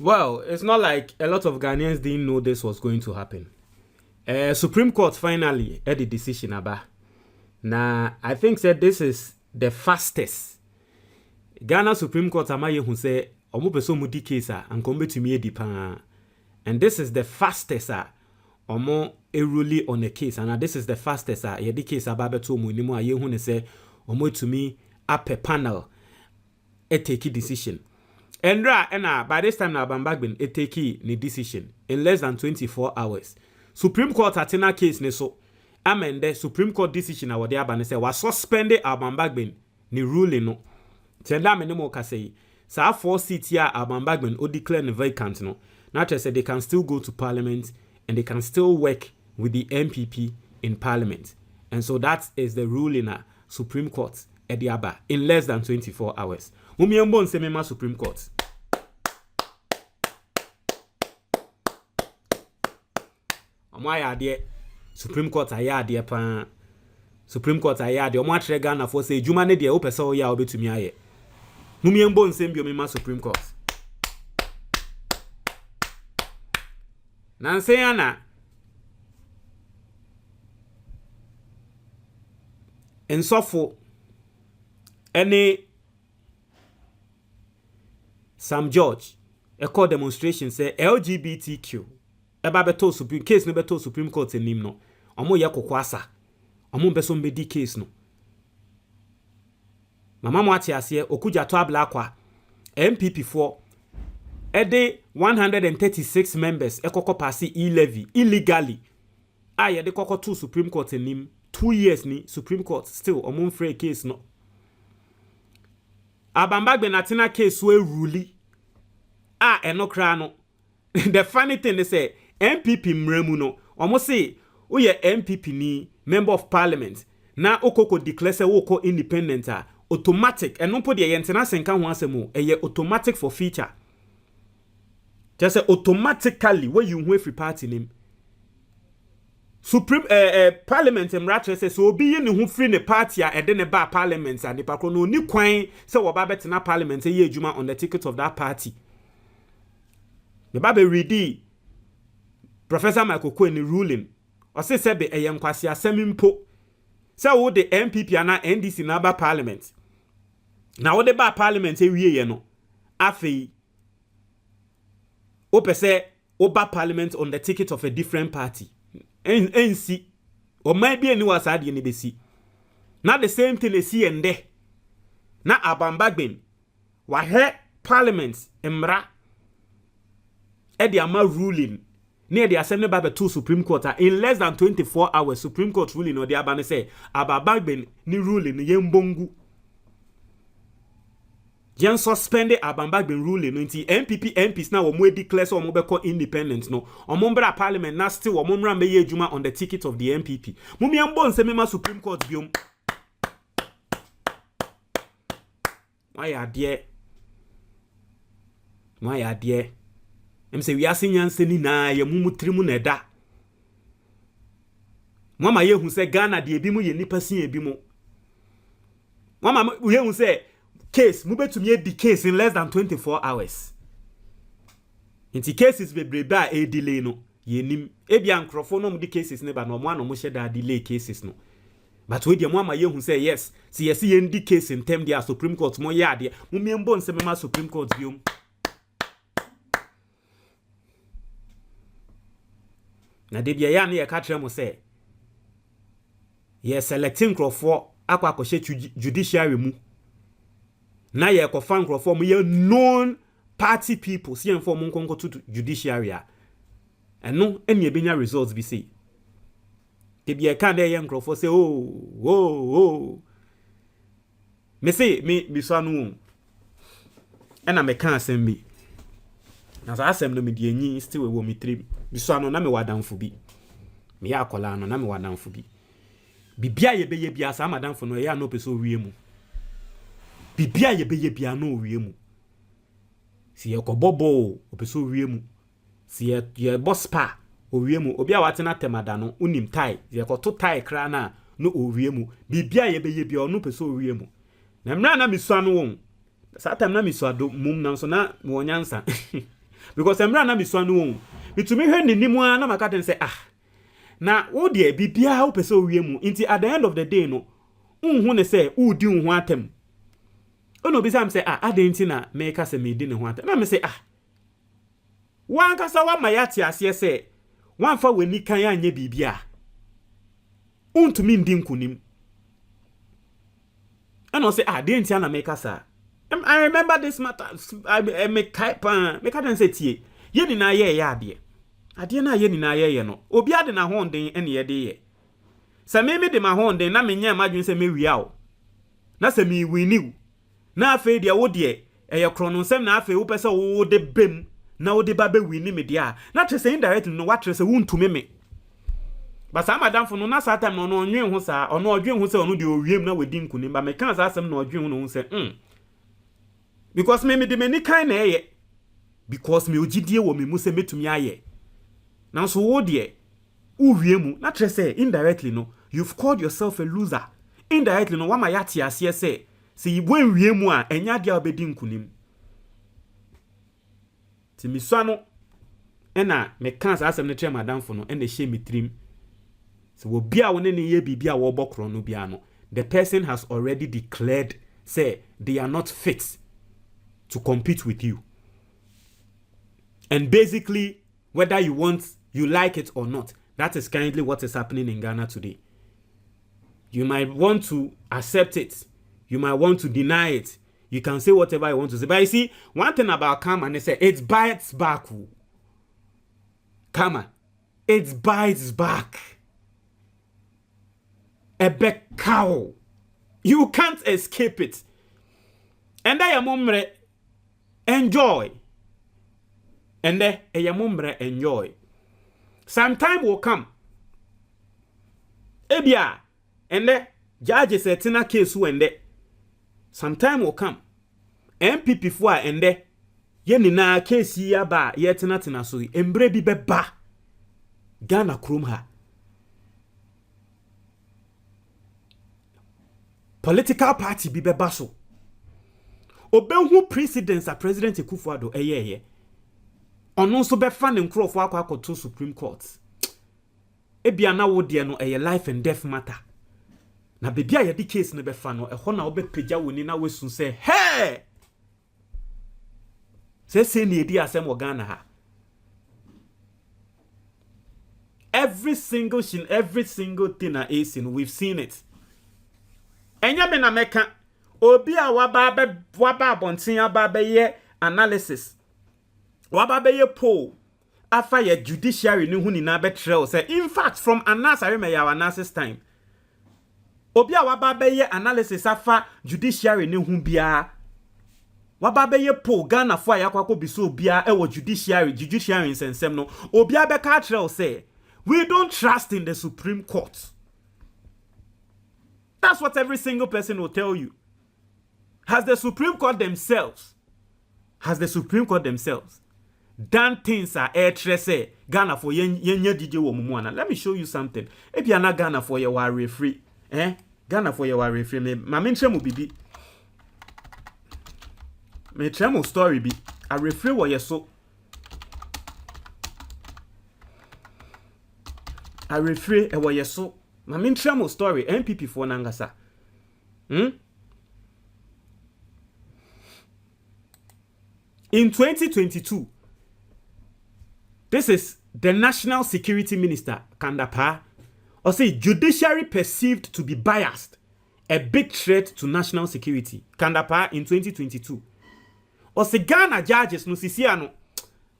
Well, it's not like a lot of Ghanaians didn't know this was going to happen. Supreme Court finally had the decision about. Now, I think that this is the fastest. Ghana Supreme Court amaye hu say omo peso mu di case and come to me pan. And this is the fastest omo eruli on a case, and this is the fastest ye di case ababeto mu ni mu aye hu ne say omo to me up a panel e take decision. And by this time now Alban Bagbin e take the decision in less than 24 hours. Supreme Court atena case ne so amende Supreme Court decision awode aba say was suspended Alban Bagbin ni ruling no. Tenda me no ka say sa 4 seats here Alban Bagbin o declare vacant no. Now they say they can still go to parliament and they can still work with the MPP in parliament. And so that is the ruling at Supreme Court Ediaba in less than 24 hours. Mumiambo nsemema Supreme Court. Amaya de Supreme Court ayade pa Supreme Court ayade omo atre Ghana for say juma ne de o pese o ya obetumi aye. Mumiambo nsembio mema Supreme Court. Nanse yana ensofo any Sam George a call demonstration say LGBTQ eba beto Supreme case no beto Supreme Court enim no omo ye kokwasa omo beso mbedi case no mama mo ati ase okuja to abla kwa MPP for ede 136 members ekoko pass e-levy illegally aye de koko to Supreme Court enim 2 years ni Supreme Court still omo free case no Alban Bagbin atina case we ruli enokra no. The funny thing is say MPP mremu no omo say uye MPP ni member of parliament na okoko declare say woko independent automatic enumpo de yentena senka ho asemu eye automatic for feature. Just say automatically when you who free party name Supreme parliament emratre say so obi ye ne ho free ne party a ede ne ba parliament and nipa no ni kwan say wo ba betena parliament ye adwuma on the ticket of that party. The Bible ready Professor Michael Kwen ruling or say sebe eyenkwasi asemimpo say wo the MPP ana NDC na ba parliament na wo de ba parliament e wie ye no afei o pese o ba parliament on the ticket of a different party NC or maybe any was adi ni besi na the same thing is here and there na Alban Bagbin wa he parliament emra the ama ruling near the assembly by the Supreme Court in less than 24 hours. Supreme Court ruling or the abane say Alban Bagbin ni ruling ni yembongu jen suspended Alban Bagbin ruling nti MPP MPs na omo declare so omo be call independent no omo mbra parliament na still omo mra meye adwuma on the ticket of the MPP mumi ambo nsemema Supreme Court biom my dear say we are nyanse ni na ye mumutirimu na da mama ye hu say Ghana de ebi mu ye nipa sin ebi mu mama ye hu say case mu betumi di case in less than 24 hours inti cases be breba e delay no ye nim ebi ankrofo no mu di cases ne ba no mo ano mo sheda delay cases no but we de mama ye hu say yes see yes ye ndi case in term dia Supreme Court mo ye ade mu miembo nsemema Supreme Court biom na de bia ya na ye ka kire mo say ye selecting crofo akwa akoshe judiciary mu na ye ko fan crofo mu ye known party people see enfo mu nkonko to judiciary eno eni ebenya results bi say de bia ka de ye crofo say oh me say me so anu ena me kan asem bi na sa asem no me de enyi still we me trim biso ano na me wadanfo bi me ya akola ano na me wadanfo bi bibia ye beye bia sa madanfo no ya no peso wie mu bibia ye beye bia no wie mu si ye ko bobo o peso wie mu si ye bospa o wie mu obi a watena temada no unim tai ye ko to tai kra na no o wie mu bibia ye beye bia no peso wie mu na mra na miso ano won sa tam na miso ado mum na so na mo nyansa because emra na miswa no won bitumi hwe ne nimu na maka ten say na wo de bibia wo pese owie mu nti at the end of the day no unhu ne say udi unhu atem ono bi sam say adenti na me ka say me di ne ho atem na me say wan kasa wa mayati ase say wan fa weni kan anye bibia untumi ndi nkunim and I say adenti na me kasa I remember this matter. I make can't say tie. Ye ni na ye ya ade. Ade na ye ni na ye no. Obi ade na ho den ene ye de ye. Sa me de ma ho den na me nya madwen se me wia o. Na se me winiu. Na afa de wo de ye krono nsem na afa wo pese wo de bem na wo de ba be wini me de a. Na tre say indirect no wa tre say wuntume me. Ba sa madam fo no na sa time no no onwen ho sa ono odwen ho se ono de owiem na wadi nkunim ba me kan sa asem na odwen ho no se because me de many kind na ye because me ogidie wo me mu se metumi aye now so wo de uwiemu na tre say indirectly no you've called yourself a loser indirectly no wa ma yate ase say wen wiemu a enya dia obedi nkunim ti mi so no ena me kan sa asem ne tre madam fo no ena hye mitrim so wo bia wo ne ye bibia wo bokro no bia no the person has already declared say they are not fit to compete with you. And basically, whether you like it or not, that is currently what is happening in Ghana today. You might want to accept it. You might want to deny it. You can say whatever you want to say. But you see, one thing about karma, and they say, it bites back. Karma, it bites back. A back cow. You can't escape it. And I am enjoy. And then enjoy. Some time will come. Ebia. And then judges a tina case when de. Some time will come. MPP for and de. Yeni na case ya ba yetina tina so embre bi be ba. Ghana krum ha. Political party bi be ba so. Obenhu precedence a President Akufo-Addo eyeye. Ono so be fan nkrofo akwa to Supreme Court. Ebia na wo de no eye life and death matter. Na bebia ye di case no be fan no ehọ na wo be pagya woni na wesu say hey! Say na edi asem wo Ghana ha. Every single thing na asin we've seen it. Enya be na meka obi a waba abonten aba ye analysis waba ye poll afa ye judiciary ni hu ni na betrel say in fact from Anas Aremeyaw analysis time obi a waba ye analysis afa judiciary ni hu bia waba ye poll Ghana fo ayakwakọ biso bia e wo judiciary nsensem no obi a be ka trel say we don't trust in the Supreme Court. That's what every single person will tell you. Has the Supreme Court themselves done things air trese Ghana for yenye DJ wo mumuana? Let me show you something. If you are not Ghana for your war free, Ghana for your war free. Me mentremu bibi. Me tremu story bi. A refree wo yeso. A refree e wo yeso. Ma mentremu story MPP for nangasa. In 2022, this is the National Security Minister, Kandapa, or say judiciary perceived to be biased, a big threat to national security. Kandapa in 2022. Or say Ghana judges no sisiano.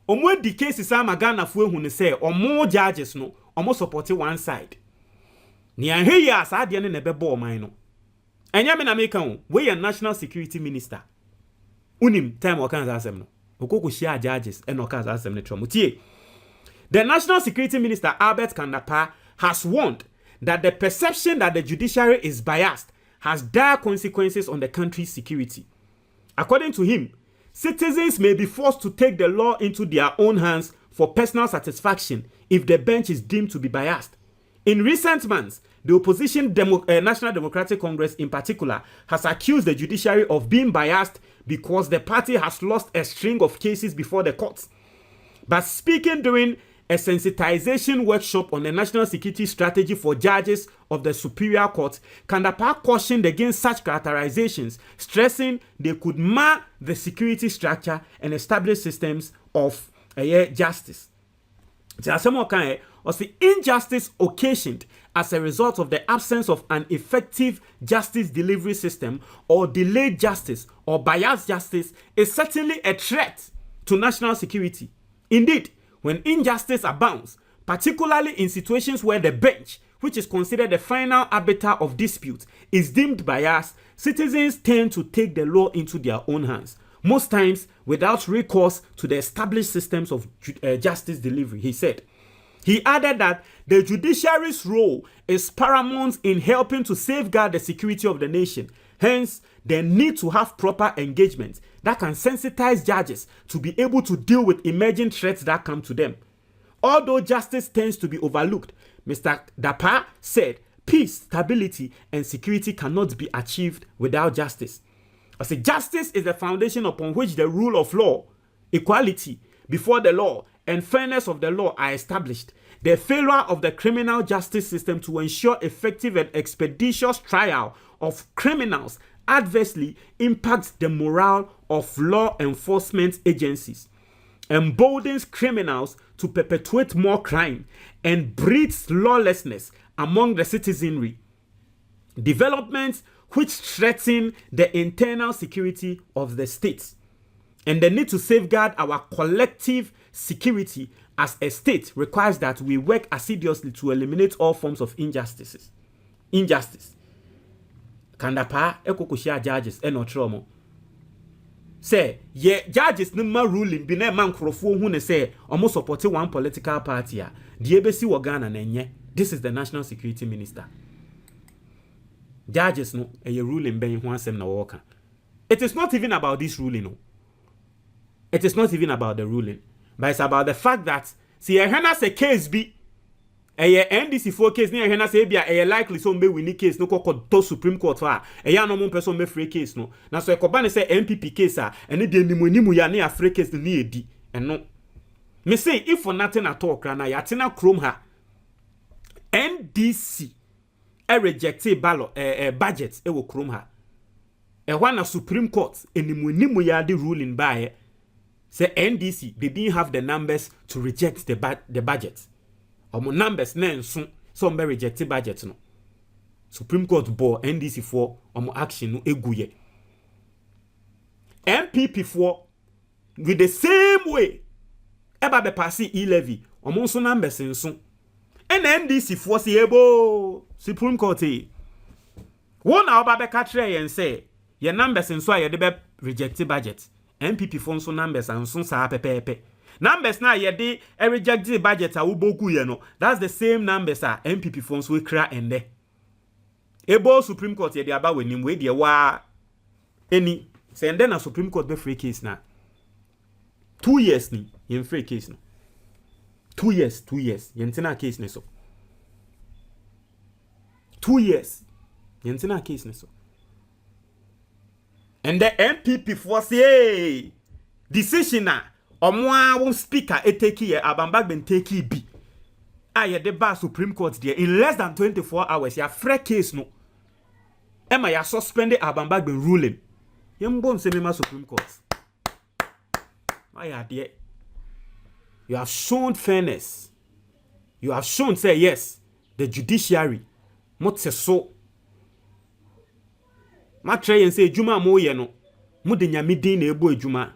Omo di cases ama Ghana fu ehunu say omo judges no omo support one side. Ni anhe ya sa ade ne nebe bo man no. Enya me na make kan we a National Security Minister. Unim time wakan asem no. Okoko share judges and okan asem ne tromutie. The National Security Minister Albert Kandapa has warned that the perception that the judiciary is biased has dire consequences on the country's security. According to him, citizens may be forced to take the law into their own hands for personal satisfaction if the bench is deemed to be biased. In recent months, the opposition National Democratic Congress in particular has accused the judiciary of being biased because the party has lost a string of cases before the courts. But speaking during a sensitization workshop on the national security strategy for judges of the Superior Court, Kandapa cautioned against such characterizations, stressing they could mar the security structure and establish systems of justice. Was the injustice occasioned as a result of the absence of an effective justice delivery system or delayed justice or biased justice is certainly a threat to national security. Indeed, when injustice abounds, particularly in situations where the bench, which is considered the final arbiter of dispute, is deemed biased, citizens tend to take the law into their own hands, most times without recourse to the established systems of justice delivery, he said. He added that the judiciary's role is paramount in helping to safeguard the security of the nation. Hence, they need to have proper engagement that can sensitize judges to be able to deal with emerging threats that come to them. Although justice tends to be overlooked, Mr. Dapa said peace, stability, and security cannot be achieved without justice. I say justice is the foundation upon which the rule of law, equality before the law, and fairness of the law are established. The failure of the criminal justice system to ensure effective and expeditious trial of criminals adversely impacts the morale of law enforcement agencies, emboldens criminals to perpetuate more crime, and breeds lawlessness among the citizenry. Developments which threaten the internal security of the state and the need to safeguard our collective security as a state requires that we work assiduously to eliminate all forms of injustice. Kandapa ekokushia judges enotromo. Say, ye judges nima ruling bi na man krofo hu ne say almost support one political party a die besi wo Ghana na enye. This is the national security minister. Judges no eye ruling ben ho asem na wo ka. It is not even about this ruling no. It is not even about the ruling, but it's about the fact that see a case be a NDC 4 case near Hena say be a likely so be winning case no called to Supreme Court for a ya no one person be free case no. Now so a kobane say MPP case and the nimu ya near free case ni edi and no. Me say if for nothing at all krana ya tina chrome ha NDC a rejected ballot budget e wo chrome ha. E one a Supreme Court nimu ya the ruling by say NDC, they didn't have the numbers to reject the budget. Numbers so some rejected budget no. Supreme Court bore NDC for action no eguye. MPP for with the same way eba be passi e-levy so numbers so. And NDC for say ebo Supreme Court one oba be katre and say your numbers so ye de be rejected budget. MPP funds numbers and so sa pepe. Numbers na ye de rejected budget a uboku ye no. That's the same numbers a MPP funds we cra ende. Ebo Supreme Court ye de aba we nim we de wa any say then a Supreme Court be free case na. 2 years ni yen free case no. 2 years yen tina case ni so. 2 years yen tina case ni so. And the MPP for say decision na omo speaker eteki Alban Bagbin take bi aye the bar Supreme Court there in less than 24 hours ya free case no ema ya suspend Alban Bagbin ruling yembo nseme Supreme Court why are there you have shown fairness, you have shown say yes the judiciary motse so ma try and say juma mo ye no mu de nyame din na ebo ejuma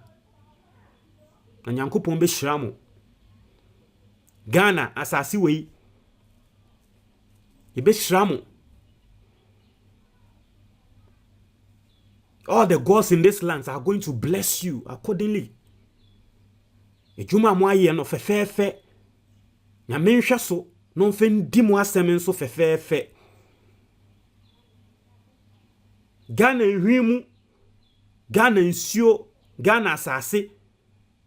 na nyankopon be hira mo Ghana asase wei e be hira mo all the gods in this land are going to bless you accordingly ejuma mo aye no fefefe nyame nhwe so no mfe ndi mo asem nso fefefe Ghana hwimu Ghana nsio Ghana asase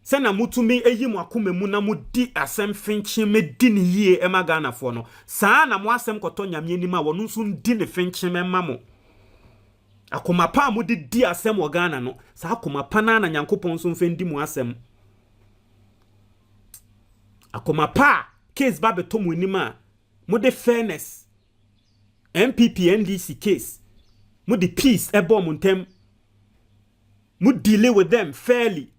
se na mutumi eyi mu akoma mu na mudi asem finchi medi ne yie ema Ghana fo no saa na mo asem koto nyame anim a wono nso ndi ne finchi memma mo akoma pa mudi di asem wo Ghana no saa akoma pa na nyankopon nso mfe ndi mu asem akoma pa case ba beto mu nima mo de fairness MPP NDC case mo de peace ebo mo ntem mo deal with them fairly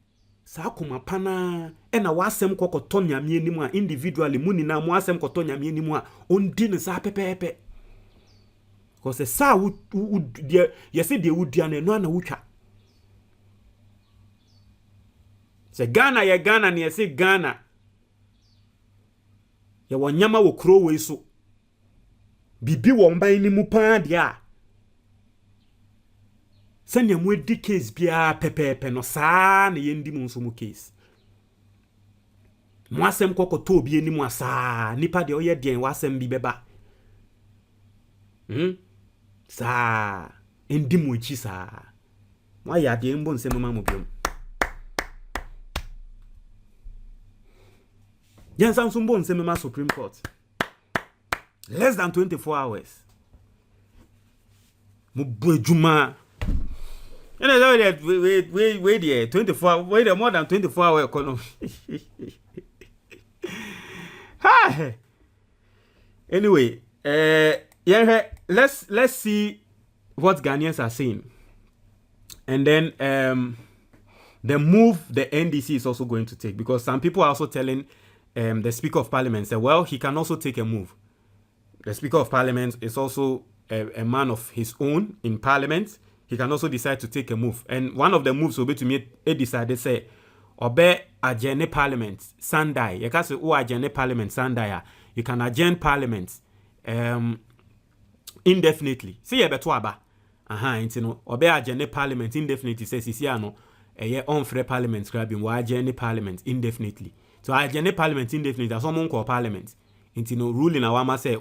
sa akoma pa na na wasem kokoto nyame animu a individually mu ni na mo asem koto nyame animu a ondi ne sa pepepe because sa you say de wudua na na wutwa se Ghana ye Ghana ne se Ghana ye wonyama wo kro we so bibi wo mban ni mu pa dia sanya mu edi case bia pepepe no saa na ye ndi mu nso mu case mo asem kokoto obi ani mu asa nipa de oye den wasem bi beba saa ndi mu echi saa mo ya de mbo nsem ma mo biom Yen Samsumbo and Semema Supreme Court. Less than 24 hours. Mubujuma. Wait there. 24 wait more than 24 hour economy. Anyway, yeah, let's see what Ghanaians are saying. And then the move the NDC is also going to take, because some people are also telling the Speaker of Parliament said, well, he can also take a move. The Speaker of Parliament is also a man of his own in Parliament. He can also decide to take a move. And one of the moves will be to make a decide, say, Obe adjourn Parliament, Sunday. You can say, oh, adjourn Parliament, Sunday. You can adjourn Parliament indefinitely. See, you better aba. You know, Obe adjourn Parliament indefinitely. Says, is here no, a year on free Parliament grabbing, why adjourn Parliament indefinitely. So I generate Parliament indefinitely. That's someone called Parliament. Into no ruling awama say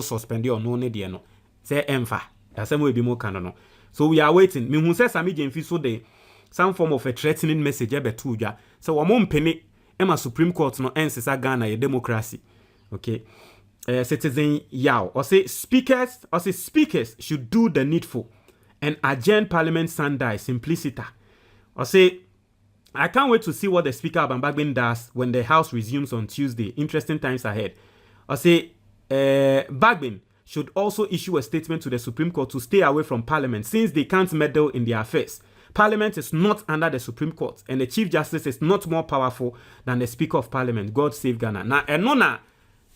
suspend or no need no. Say emfa. That's some way be more canon. So we are waiting. Me who says Sami Jemfi so de some form of a threatening message ebe tuja. So one penny Emma Supreme Court no ensesa Ghana a democracy. Okay. Citizen Yao or say speakers should do the needful and adjourn Parliament Sunday simpliciter. Or say I can't wait to see what the Speaker Alban Bagbin does when the House resumes on Tuesday. Interesting times ahead. I say, Bagbin should also issue a statement to the Supreme Court to stay away from Parliament since they can't meddle in their affairs. Parliament is not under the Supreme Court, and the Chief Justice is not more powerful than the Speaker of Parliament. God save Ghana. Now, enona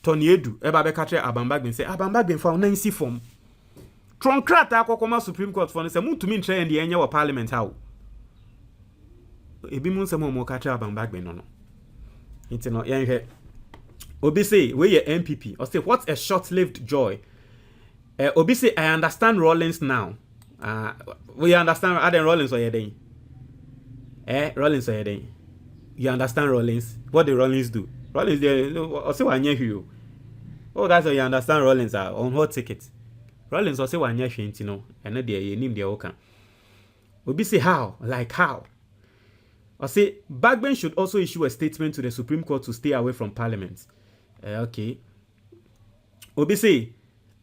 Tony Edu, Eba Bekatre Alban Bagbin say, Alban Bagbin found Nancy form. Tronkrata Kokoma Supreme Court for say, Move to me try and the enya of Parliament how. Ebi mun se mo katra Alban Bagbin no. It's not yen Obi say we your MPP. Or say what a short-lived joy. Obi say I understand Rollins now. We understand Aden Rollins or yeden. Rollins or yeden. You understand Rollins? What the Rollins do? Rollins they or say one year. Oh, that's how you understand Rollins are on hot ticket. Rollins or say one year you know. And no dey name dey okan. Obi say how? Like how? I say, Bagbin should also issue a statement to the Supreme Court to stay away from Parliament. Okay. Obi say,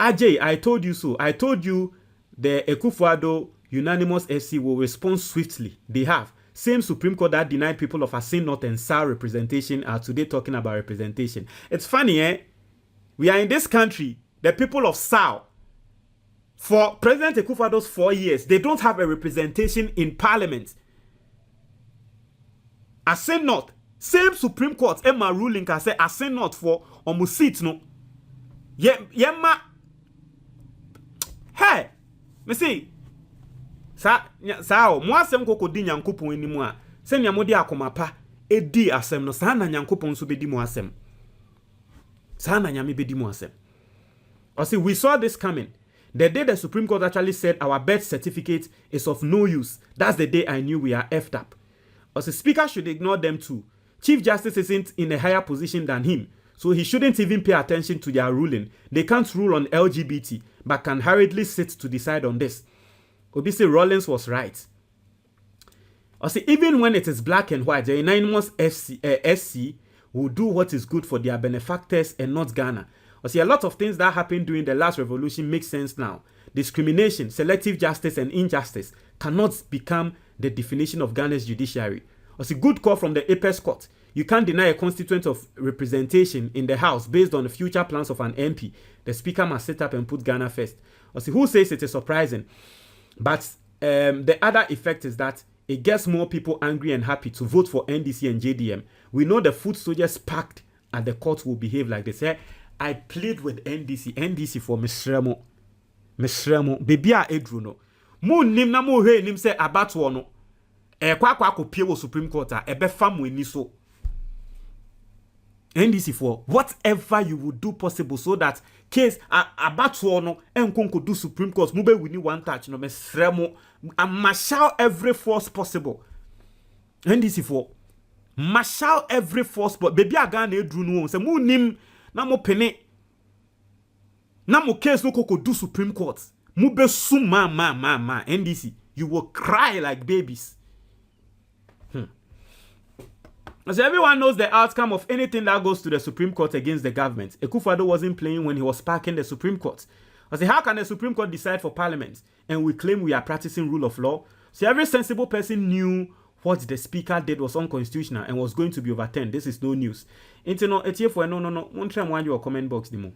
Ajay, I told you so. I told you the Ekufuado unanimous SC will respond swiftly. They have. Same Supreme Court that denied people of Asin North and SAR representation are today talking about representation. It's funny, we are in this country, the people of SAR, for President Ekufuado's 4 years, they don't have a representation in Parliament. Asin North, same Supreme Court, Emma ruling can say Asin North for almost seats no. Yema. Hey, me see. Sa mo asem koko di Nyankopon animu a, se nya modi akoma pa edi asem no sa na Nyankopon so bedi mo asem. Sa na nyame bedi mo asem. Or see, we saw this coming. The day the Supreme Court actually said our birth certificate is of no use, that's the day I knew we are effed up. As a speaker should ignore them too. Chief Justice isn't in a higher position than him, so he shouldn't even pay attention to their ruling. They can't rule on LGBT, but can hurriedly sit to decide on this. Obisi Rollins was right. Also, even when it is black and white, the unanimous SC will do what is good for their benefactors and not Ghana. Also, a lot of things that happened during the last revolution make sense now. Discrimination, selective justice, and injustice cannot become the definition of Ghana's judiciary. Also, good call from the Apex Court. You can't deny a constituent of representation in the House based on the future plans of an MP. The Speaker must sit up and put Ghana first. Or see, who says it is surprising? But the other effect is that it gets more people angry and happy to vote for NDC and JDM. We know the foot soldiers packed at the court will behave like they say. I plead with NDC for Misremo. Bebia Edruno. Mo nim na mo he nim say abatoɔ no. Kwa kopie wo Supreme Court a ebe fam we ni so. NDC for whatever you would do possible so that case abatoɔ no enkonko do Supreme Court mo be wini one touch no mesremo marshal every force possible. NDC for marshal every force but baby aga na edru no say mo nim na mo pene na mo case no koko do Supreme Court mo be suma ma NDC you will cry like babies. As everyone knows the outcome of anything that goes to the Supreme Court against the government. Akufo-Addo wasn't playing when he was sparking the Supreme Court. I say, how can the Supreme Court decide for Parliament and we claim we are practicing rule of law? So every sensible person knew what the Speaker did was unconstitutional and was going to be overturned. This is no news. No. Won't try and your comment box, Dimo.